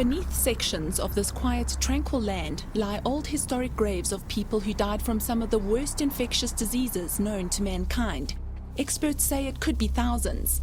Beneath sections of this quiet, tranquil land lie old historic graves of people who died from some of the worst infectious diseases known to mankind. Experts say it could be thousands.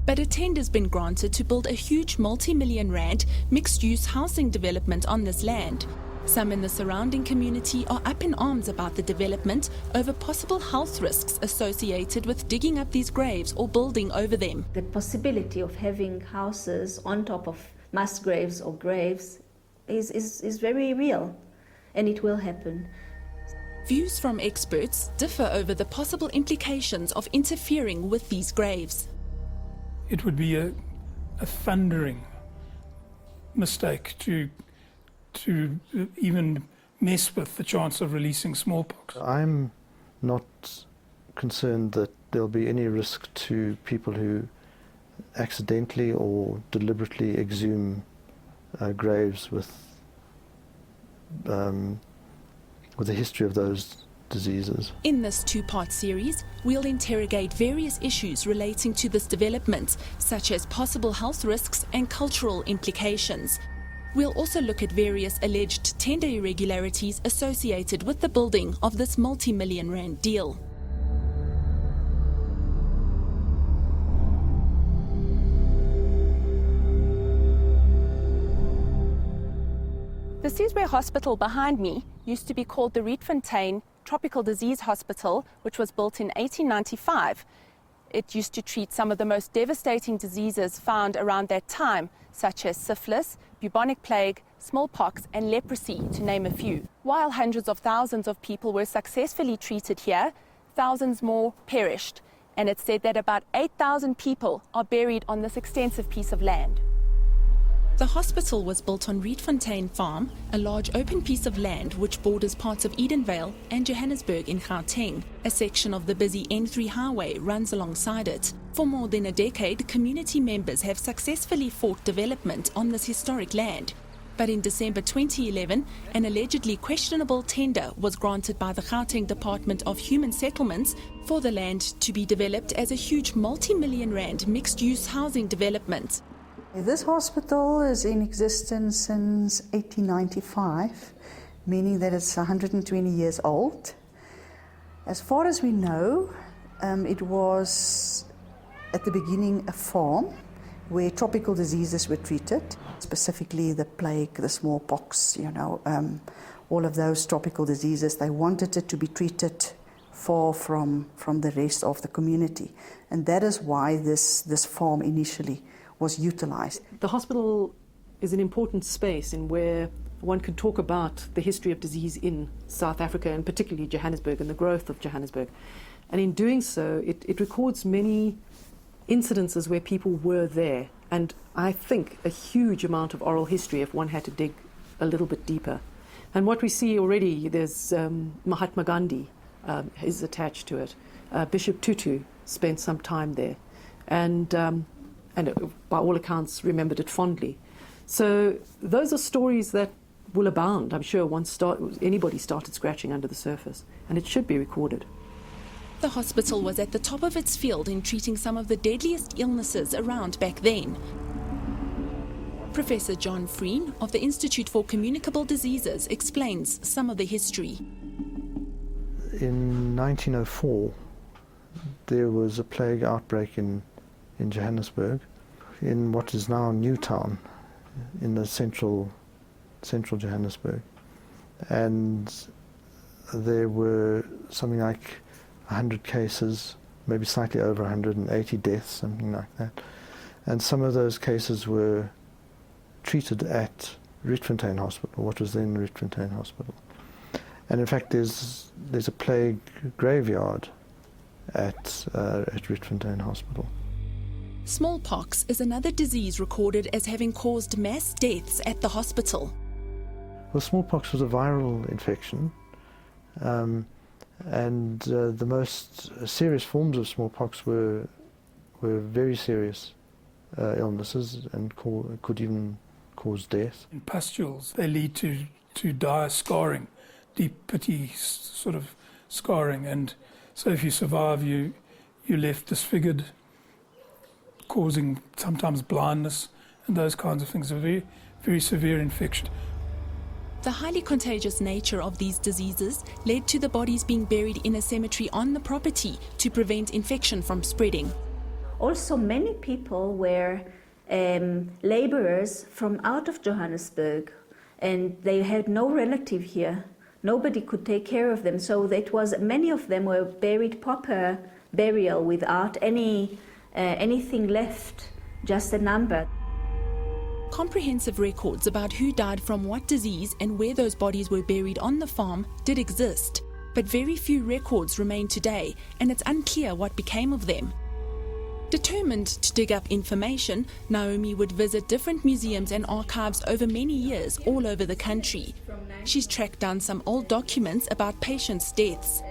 But a tender's been granted to build a huge multi-million rand mixed-use housing development on this land. Some in the surrounding community are up in arms about the development over possible health risks associated with digging up these graves or building over them. The possibility of having houses on top of mass graves or graves is very real, and it will happen. Views from experts differ over the possible implications of interfering with these graves. It would be a thundering mistake to even mess with the chance of releasing smallpox. I'm not concerned that there'll be any risk to people who accidentally or deliberately exhume graves with a history of those diseases. In this two-part series, we'll interrogate various issues relating to this development, such as possible health risks and cultural implications. We'll also look at various alleged tender irregularities associated with the building of this multi-million rand deal. The Sizwe Hospital behind me used to be called the Rietfontein Tropical Disease Hospital, which was built in 1895. It used to treat some of the most devastating diseases found around that time, such as syphilis, bubonic plague, smallpox and leprosy, to name a few. While hundreds of thousands of people were successfully treated here, thousands more perished, and it's said that about 8,000 people are buried on this extensive piece of land. The hospital was built on Rietfontein Farm, a large open piece of land which borders parts of Edenvale and Johannesburg in Gauteng. A section of the busy N3 highway runs alongside it. For more than a decade, community members have successfully fought development on this historic land. But in December 2011, an allegedly questionable tender was granted by the Gauteng Department of Human Settlements for the land to be developed as a huge multi-million rand mixed-use housing development. This hospital is in existence since 1895, meaning that it's 120 years old. As far as we know, it was at the beginning a farm where tropical diseases were treated, specifically the plague, the smallpox, all of those tropical diseases. They wanted it to be treated far from the rest of the community. And that is why this farm initially was utilized. The hospital is an important space in where one can talk about the history of disease in South Africa, and particularly Johannesburg and the growth of Johannesburg. And in doing so, it records many incidences where people were there, and I think a huge amount of oral history if one had to dig a little bit deeper. And what we see already, there's Mahatma Gandhi is attached to it. Bishop Tutu spent some time there, and by all accounts remembered it fondly. So those are stories that will abound. I'm sure once anybody started scratching under the surface, and it should be recorded. The hospital was at the top of its field in treating some of the deadliest illnesses around back then. Professor John Freen of the Institute for Communicable Diseases explains some of the history. In 1904, there was a plague outbreak in Johannesburg, in what is now Newtown, in the central Johannesburg. And there were something like 100 cases, maybe slightly over 180 deaths, something like that. And some of those cases were treated at Rietfontein Hospital, what was then Rietfontein Hospital. And in fact, there's a plague graveyard at Rietfontein Hospital. Smallpox is another disease recorded as having caused mass deaths at the hospital. Well, smallpox was a viral infection, and the most serious forms of smallpox were very serious illnesses and could even cause death. In pustules, they lead to dire scarring, deep pity sort of scarring, and so if you survive, you're left disfigured, causing sometimes blindness and those kinds of things. A very, very severe infection. The highly contagious nature of these diseases led to the bodies being buried in a cemetery on the property to prevent infection from spreading. Also, many people were laborers from out of Johannesburg, and they had no relative here. Nobody could take care of them, so many of them were buried proper burial without anything left, just a number. Comprehensive records about who died from what disease and where those bodies were buried on the farm did exist, but very few records remain today, and it's unclear what became of them. Determined to dig up information, Naomi would visit different museums and archives over many years all over the country. She's tracked down some old documents about patients' deaths.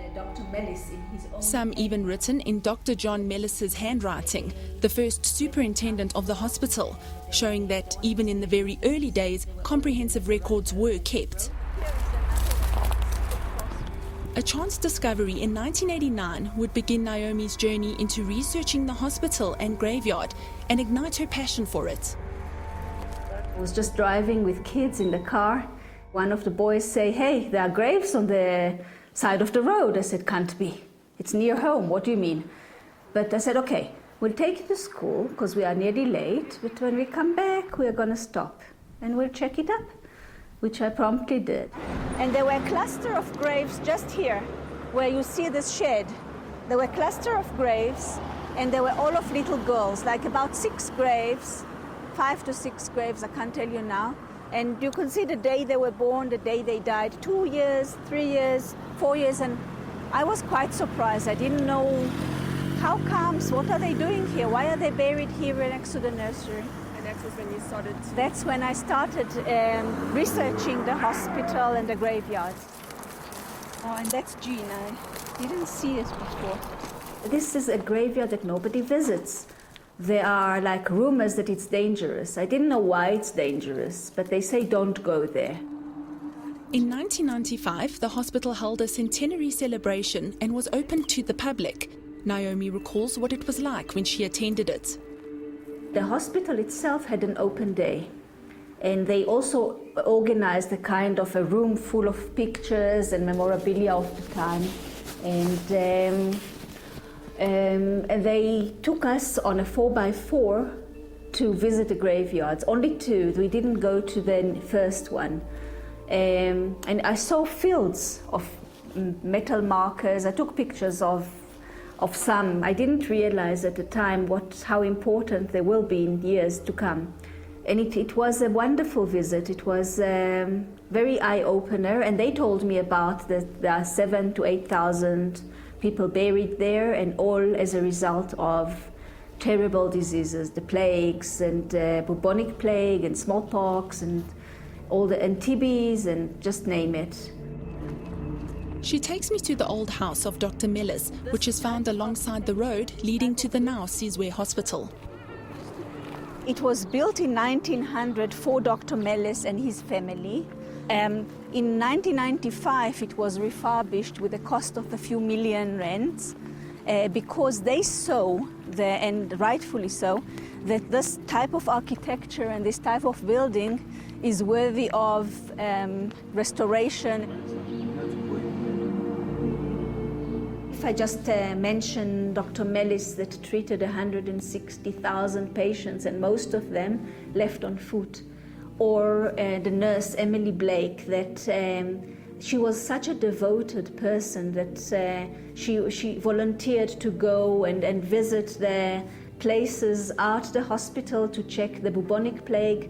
Some even written in Dr. John Mellis's handwriting, the first superintendent of the hospital, showing that even in the very early days, comprehensive records were kept. A chance discovery in 1989 would begin Naomi's journey into researching the hospital and graveyard and ignite her passion for it. I was just driving with kids in the car. One of the boys say, "Hey, there are graves on the side of the road." I said, "Can't be. It's near home. What do you mean?" But I said, "Okay, we'll take you to school because we are nearly late, but when we come back, we're going to stop and we'll check it up," which I promptly did. And there were a cluster of graves just here, where you see this shed. There were a cluster of graves, and they were all of little girls, like about 6 graves, 5 to 6 graves, I can't tell you now. And you can see the day they were born, the day they died, 2 years, 3 years, 4 years, and I was quite surprised. I didn't know how comes, what are they doing here? Why are they buried here next to the nursery? And that was when you started? That's when I started researching the hospital and the graveyard. Oh, and that's Jean. I didn't see it before. This is a graveyard that nobody visits. There are like rumors that it's dangerous. I didn't know why it's dangerous, but they say don't go there. In 1995, the hospital held a centenary celebration and was open to the public. Naomi recalls what it was like when she attended it. The hospital itself had an open day, and they also organized a kind of a room full of pictures and memorabilia of the time. And they took us on a 4x4 to visit the graveyards. Only 2. We didn't go to the first one. And I saw fields of metal markers. I took pictures of some. I didn't realize at the time how important they will be in years to come. And it was a wonderful visit. It was very eye-opener. And they told me about that there are 7,000 to 8,000 people buried there, and all as a result of terrible diseases, the plagues and bubonic plague and smallpox and TBs and just name it. She takes me to the old house of Dr. Mellis, which is found alongside the road leading to the now Sizwe Hospital. It was built in 1900 for Dr. Mellis and his family. In 1995, it was refurbished with a cost of a few million rands because they saw, and rightfully so, that this type of architecture and this type of building is worthy of restoration. If I just mention Dr. Mellis that treated 160,000 patients and most of them left on foot, or the nurse Emily Blake, that she was such a devoted person that she volunteered to go and visit the places at the hospital to check the bubonic plague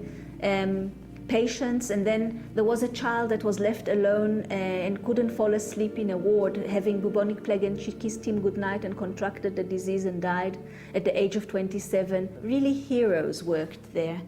patients. And then there was a child that was left alone and couldn't fall asleep in a ward having bubonic plague, and she kissed him goodnight and contracted the disease and died at the age of 27. Really heroes worked there.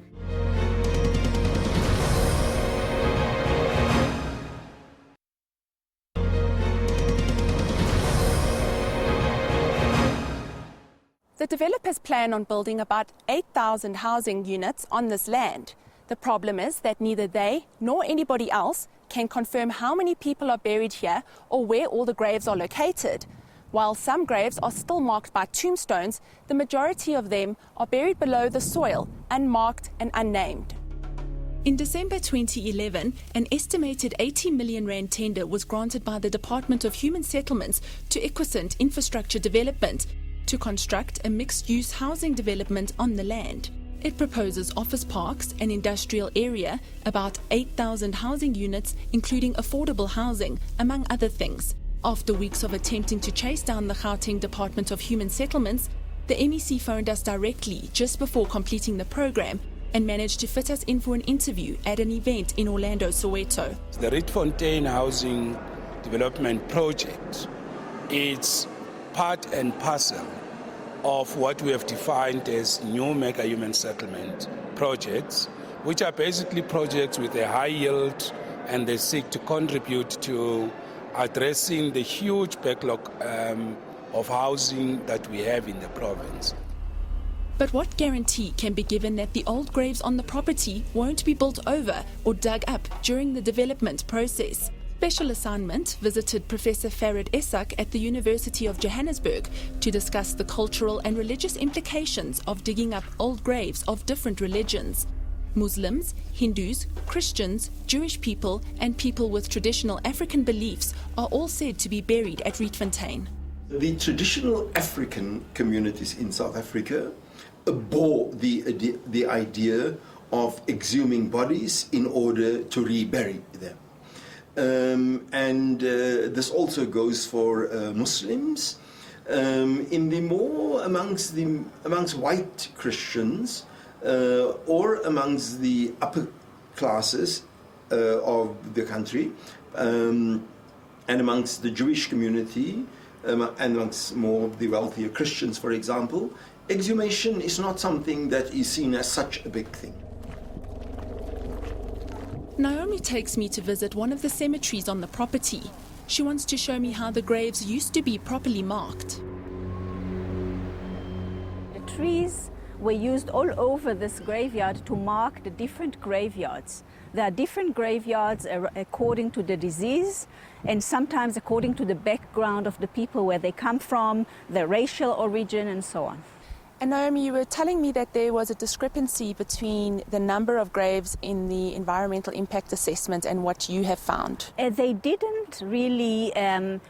The developers plan on building about 8,000 housing units on this land. The problem is that neither they nor anybody else can confirm how many people are buried here or where all the graves are located. While some graves are still marked by tombstones, the majority of them are buried below the soil, unmarked and unnamed. In December 2011, an estimated 80 million rand tender was granted by the Department of Human Settlements to Equicent Infrastructure Development to construct a mixed-use housing development on the land. It proposes office parks, an industrial area, about 8,000 housing units, including affordable housing, among other things. After weeks of attempting to chase down the Gauteng Department of Human Settlements, the MEC phoned us directly just before completing the program and managed to fit us in for an interview at an event in Orlando, Soweto. The Rietfontein Housing Development Project, it's part and parcel of what we have defined as new mega human settlement projects, which are basically projects with a high yield, and they seek to contribute to addressing the huge backlog of housing that we have in the province. But what guarantee can be given that the old graves on the property won't be built over or dug up during the development process? Special Assignment visited Professor Farid Esak at the University of Johannesburg to discuss the cultural and religious implications of digging up old graves of different religions. Muslims, Hindus, Christians, Jewish people, and people with traditional African beliefs are all said to be buried at Rietfontein. The traditional African communities in South Africa abhor the idea of exhuming bodies in order to rebury them. This also goes for Muslims. In the more amongst white Christians or amongst the upper classes of the country, and amongst the Jewish community, and amongst more of the wealthier Christians, for example, exhumation is not something that is seen as such a big thing. Naomi takes me to visit one of the cemeteries on the property. She wants to show me how the graves used to be properly marked. The trees were used all over this graveyard to mark the different graveyards. There are different graveyards according to the disease, and sometimes according to the background of the people, where they come from, their racial origin, and so on. And Naomi, you were telling me that there was a discrepancy between the number of graves in the environmental impact assessment and what you have found. They didn't really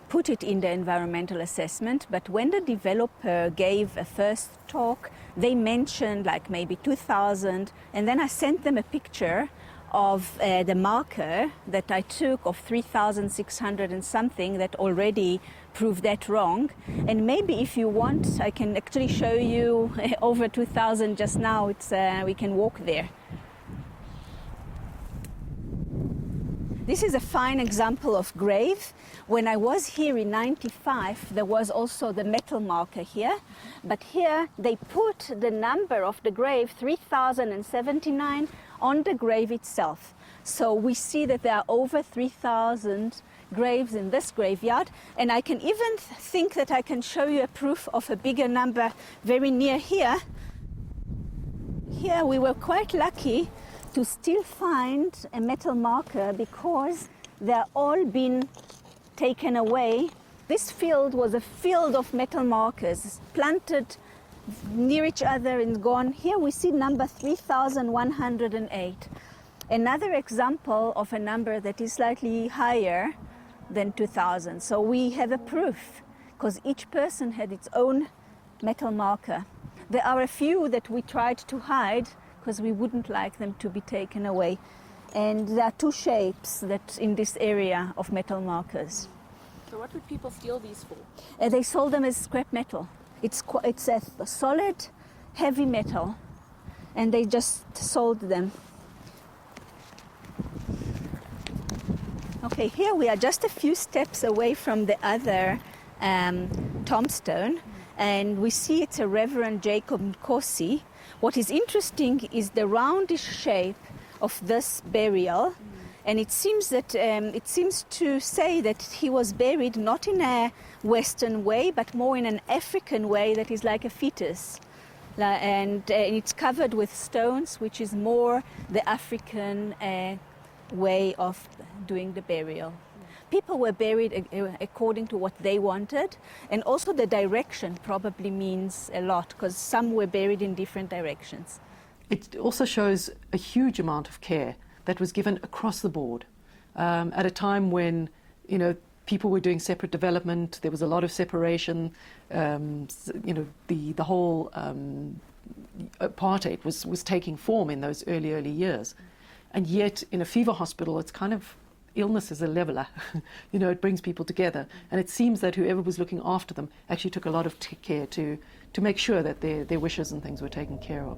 put it in the environmental assessment, but when the developer gave a first talk, they mentioned like maybe 2,000, and then I sent them a picture of the marker that I took of 3,600 and something that already proved that wrong. And maybe if you want, I can actually show you over 2,000 just now. We can walk there. This is a fine example of grave. When I was here in 95, there was also the metal marker here. But here they put the number of the grave, 3,079, on the grave itself. So we see that there are over 3,000 graves in this graveyard. And I can even think that I can show you a proof of a bigger number very near here. Here we were quite lucky to still find a metal marker because they're all been taken away. This field was a field of metal markers planted near each other and gone. Here we see number 3,108. Another example of a number that is slightly higher than 2,000. So we have a proof because each person had its own metal marker. There are a few that we tried to hide because we wouldn't like them to be taken away. And there are two shapes that in this area of metal markers. So what would people steal these for? They sold them as scrap metal. It's a solid, heavy metal, and they just sold them. Okay, here we are just a few steps away from the other tombstone, and we see it's a Reverend Jacob Nkosi. What is interesting is the roundish shape of this burial, and it seems to say that he was buried not in a Western way, but more in an African way that is like a fetus. And it's covered with stones, which is more the African way of doing the burial. People were buried according to what they wanted, and also the direction probably means a lot, because some were buried in different directions. It also shows a huge amount of care that was given across the board at a time when, you know, people were doing separate development. There was a lot of separation. You know, the whole apartheid was taking form in those early years. And yet, in a fever hospital, it's kind of, illness is a leveler. You know, it brings people together. And it seems that whoever was looking after them actually took a lot of care to make sure that their wishes and things were taken care of.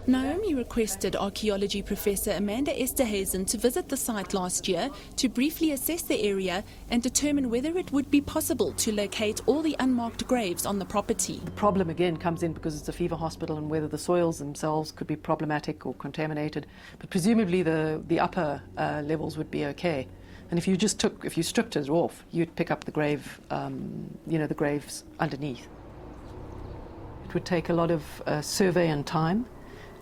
Naomi requested archaeology professor Amanda Esterhazen to visit the site last year to briefly assess the area and determine whether it would be possible to locate all the unmarked graves on the property. The problem again comes in because it's a fever hospital and whether the soils themselves could be problematic or contaminated. But presumably the upper levels would be okay. And if you stripped it off, you'd pick up the grave, you know, the graves underneath. It would take a lot of survey and time.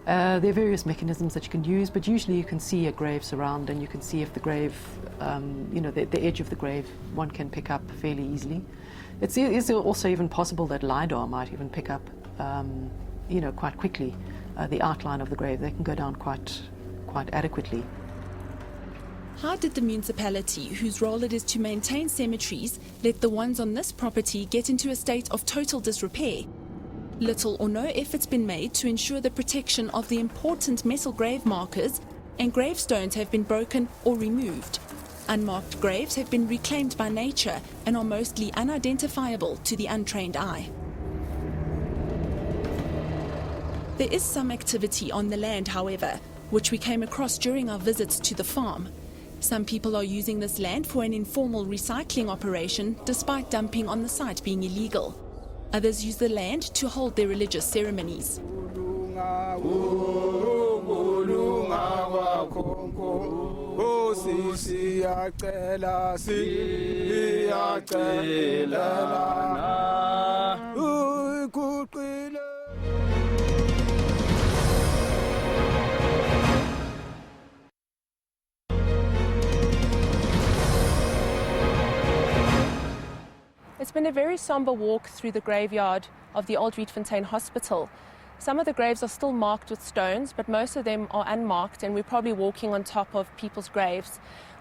There are various mechanisms that you can use, but usually you can see a grave surround and you can see if the grave, you know, the edge of the grave one can pick up fairly easily. It's also even possible that LiDAR might even pick up, you know, quite quickly the outline of the grave. They can go down quite adequately. How did the municipality, whose role it is to maintain cemeteries, let the ones on this property get into a state of total disrepair? Little or no effort's been made to ensure the protection of the important metal grave markers, and gravestones have been broken or removed. Unmarked graves have been reclaimed by nature and are mostly unidentifiable to the untrained eye. There is some activity on the land, however, which we came across during our visits to the farm. Some people are using this land for an informal recycling operation, despite dumping on the site being illegal. Others use the land to hold their religious ceremonies. It's been a very somber walk through the graveyard of the old Rietfontein Hospital. Some of the graves are still marked with stones, but most of them are unmarked, and we're probably walking on top of people's graves.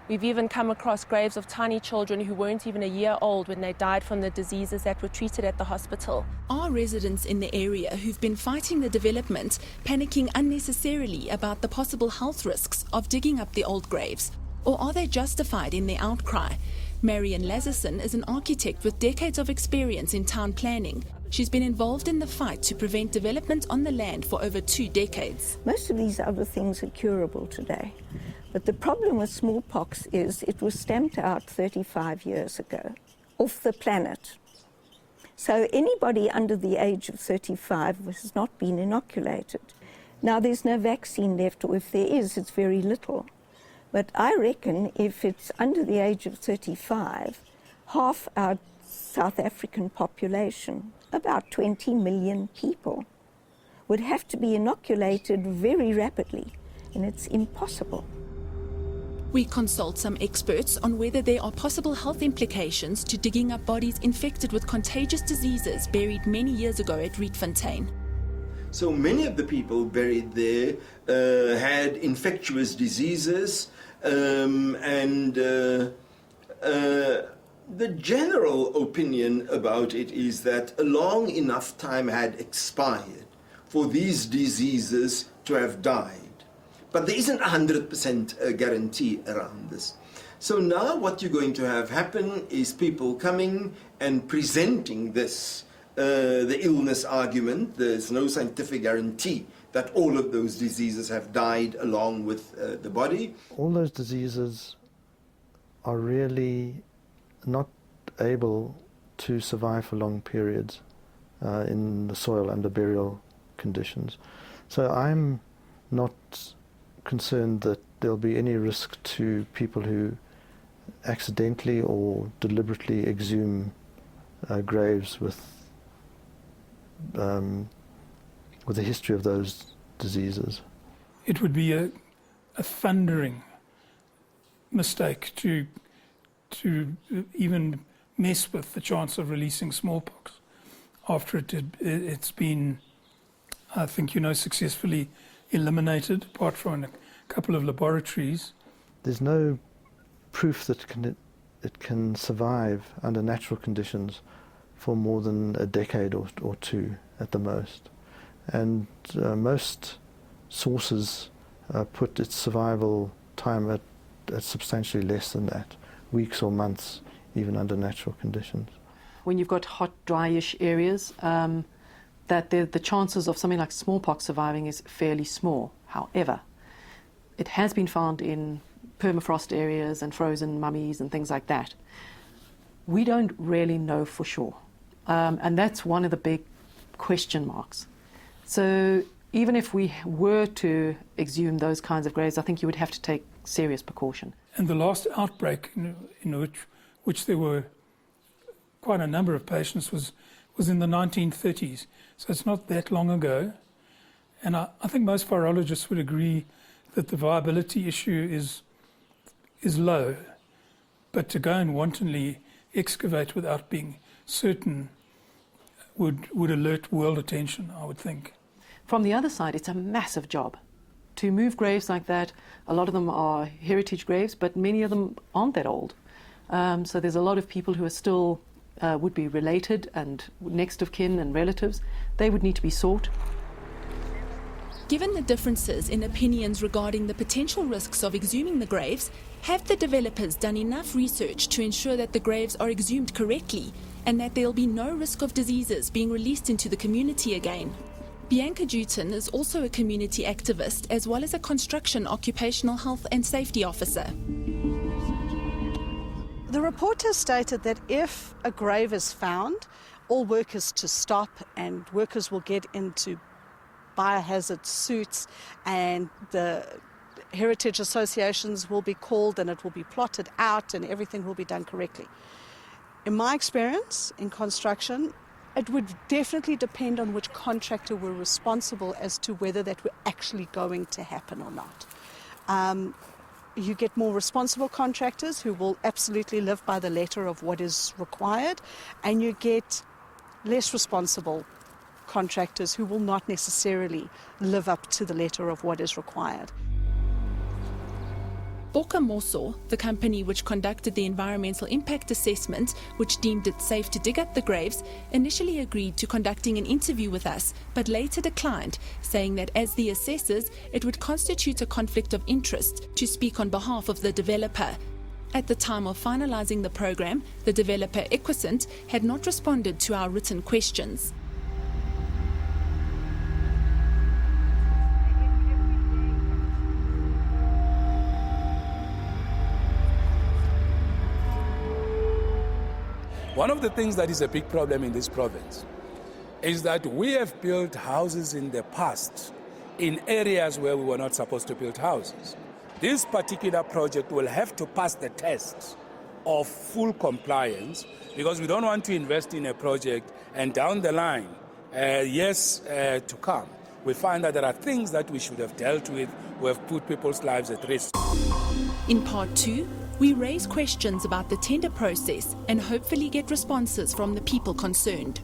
We've even come across graves of tiny children who weren't even a year old when they died from the diseases that were treated at the hospital. Are residents in the area who've been fighting the development panicking unnecessarily about the possible health risks of digging up the old graves? Or are they justified in their outcry? Marian Lazarson is an architect with decades of experience in town planning. She's been involved in the fight to prevent development on the land for over 2 decades. Most of these other things are curable today. But the problem with smallpox is it was stamped out 35 years ago, off the planet. So anybody under the age of 35 has not been inoculated. Now there's no vaccine left, or if there is, it's very little. But I reckon if it's under the age of 35, half our South African population, about 20 million people, would have to be inoculated very rapidly, and it's impossible. We consult some experts on whether there are possible health implications to digging up bodies infected with contagious diseases buried many years ago at Rietfontein. So many of the people buried there had infectious diseases, and the general opinion about it is that a long enough time had expired for these diseases to have died. But there isn't 100% guarantee around this. So now what you're going to have happen is people coming and presenting this, the illness argument. There's no scientific guarantee that all of those diseases have died along with the body. All those diseases are really not able to survive for long periods in the soil under burial conditions. So I'm not concerned that there'll be any risk to people who accidentally or deliberately exhume graves with a history of those diseases. It would be a thundering mistake to even mess with the chance of releasing smallpox after it's been, I think, successfully eliminated, apart from couple of laboratories. There's no proof that it can survive under natural conditions for more than a decade or two at the most. And most sources put its survival time at substantially less than that, weeks or months, even under natural conditions. When you've got hot, dryish areas, that the chances of something like smallpox surviving is fairly small. However, it has been found in permafrost areas and frozen mummies and things like that. We don't really know for sure. And that's one of the big question marks. So even if we were to exhume those kinds of graves, I think you would have to take serious precaution. And the last outbreak in which there were quite a number of patients was in the 1930s. So it's not that long ago. And I think most virologists would agree that the viability issue is low. But to go and wantonly excavate without being certain would alert world attention, I would think. From the other side, it's a massive job. To move graves like that, a lot of them are heritage graves, but many of them aren't that old. So there's a lot of people who are still would be related and next of kin and relatives. They would need to be sought. Given the differences in opinions regarding the potential risks of exhuming the graves, have the developers done enough research to ensure that the graves are exhumed correctly and that there will be no risk of diseases being released into the community again? Bianca Dutton is also a community activist as well as a construction occupational health and safety officer. The report has stated that if a grave is found, all work is to stop and workers will get into biohazard suits and the heritage associations will be called and it will be plotted out and everything will be done correctly. In my experience in construction, it would definitely depend on which contractor were responsible as to whether that were actually going to happen or not. You get more responsible contractors who will absolutely live by the letter of what is required, and you get less responsible contractors who will not necessarily live up to the letter of what is required. Boka Moso, the company which conducted the environmental impact assessment, which deemed it safe to dig up the graves, initially agreed to conducting an interview with us, but later declined, saying that as the assessors, it would constitute a conflict of interest to speak on behalf of the developer. At the time of finalizing the program, the developer Equisant had not responded to our written questions. One of the things that is a big problem in this province is that we have built houses in the past in areas where we were not supposed to build houses. This particular project will have to pass the test of full compliance because we don't want to invest in a project and down the line, years to come, we find that there are things that we should have dealt with who have put people's lives at risk. In part 2, we raise questions about the tender process and hopefully get responses from the people concerned.